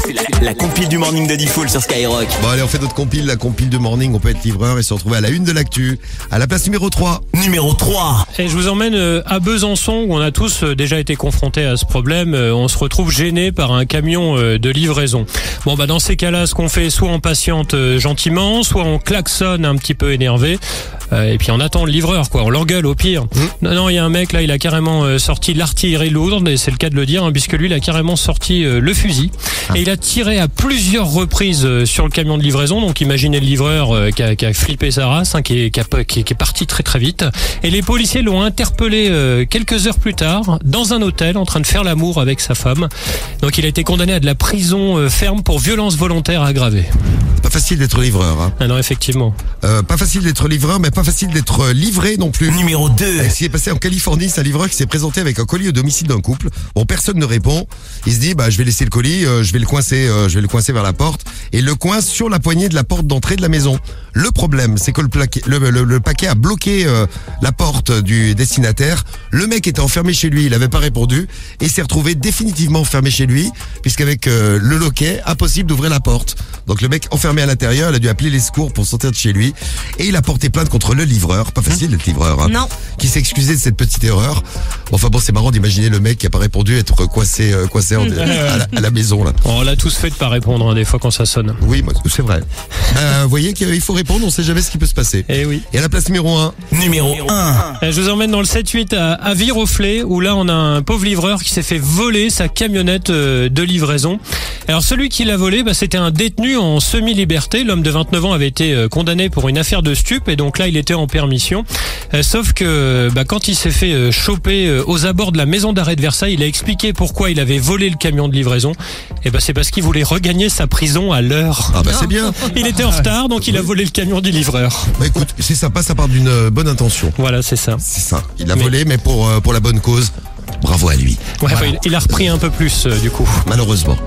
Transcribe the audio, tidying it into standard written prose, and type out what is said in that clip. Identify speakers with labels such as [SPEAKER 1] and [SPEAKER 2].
[SPEAKER 1] C'est la compile du morning de Diffoul sur Skyrock.
[SPEAKER 2] Bon allez, on fait notre compile, la compile de morning, on peut être livreur et se retrouver à la une de l'actu, à la place numéro 3.
[SPEAKER 1] Numéro 3.
[SPEAKER 3] Et je vous emmène à Besançon où on a tous déjà été confrontés à ce problème. On se retrouve gêné par un camion de livraison. Bon bah dans ces cas-là, ce qu'on fait, soit on patiente gentiment, soit on klaxonne un petit peu énervé. Et puis on attend le livreur, quoi. On l'engueule au pire. Non, il y a un mec là, il a carrément sorti l'artillerie lourde, et c'est le cas de le dire, hein, puisque lui, il a carrément sorti le fusil. Et il a tiré à plusieurs reprises sur le camion de livraison. Donc imaginez le livreur qui a flippé sa race, hein, qui est parti très très vite. Et les policiers l'ont interpellé quelques heures plus tard dans un hôtel en train de faire l'amour avec sa femme. Donc il a été condamné à de la prison ferme pour violence volontaire aggravée.
[SPEAKER 2] Pas facile d'être livreur. Hein.
[SPEAKER 3] Ah non, effectivement.
[SPEAKER 2] Pas facile d'être livreur, mais pas facile d'être livré non plus.
[SPEAKER 1] Numéro 2.
[SPEAKER 2] Ce qui est passé en Californie, c'est un livreur qui s'est présenté avec un colis au domicile d'un couple. Bon, personne ne répond. Il se dit, je vais laisser le colis, je vais le coincer vers la porte, et le coince sur la poignée de la porte d'entrée de la maison. Le problème, c'est que le paquet a bloqué la porte du destinataire. Le mec était enfermé chez lui, il avait pas répondu, et s'est retrouvé définitivement enfermé chez lui, puisqu'avec le loquet, impossible d'ouvrir la porte. Donc le mec enfermé à l'intérieur, il a dû appeler les secours pour sortir de chez lui, et il a porté plainte contre le livreur. Pas facile d'être livreur, hein.
[SPEAKER 4] Non.
[SPEAKER 2] Qui s'est excusé de cette petite erreur. Enfin bon, c'est marrant d'imaginer le mec qui a pas répondu être coincé à la maison là.
[SPEAKER 3] On l'a tous fait de pas répondre, hein, des fois quand ça sonne.
[SPEAKER 2] Oui, c'est vrai. Vous voyez qu'il faut répondre, on sait jamais ce qui peut se passer.
[SPEAKER 3] Eh oui.
[SPEAKER 2] Et à la place numéro 1.
[SPEAKER 1] Numéro 1.
[SPEAKER 3] Je vous emmène dans le 7-8 à Viroflay, où là on a un pauvre livreur qui s'est fait voler sa camionnette de livraison. Alors celui qui l'a volé, c'était un détenu en semi-liberté. L'homme de 29 ans avait été condamné pour une affaire de stup, et donc là il était en permission. Sauf que quand il s'est fait choper aux abords de la maison d'arrêt de Versailles, il a expliqué pourquoi il avait volé le camion de livraison. Et c'est parce qu'il voulait regagner sa prison à l'heure.
[SPEAKER 2] Ah c'est bien.
[SPEAKER 3] Il était en retard, donc il a volé le camion du livreur.
[SPEAKER 2] Écoute, c'est sympa, ça part d'une bonne intention.
[SPEAKER 3] Voilà, c'est ça.
[SPEAKER 2] C'est ça. Il a volé, mais pour la bonne cause. Bravo à lui.
[SPEAKER 3] Ouais, voilà. Il a repris un peu plus du coup.
[SPEAKER 2] Malheureusement.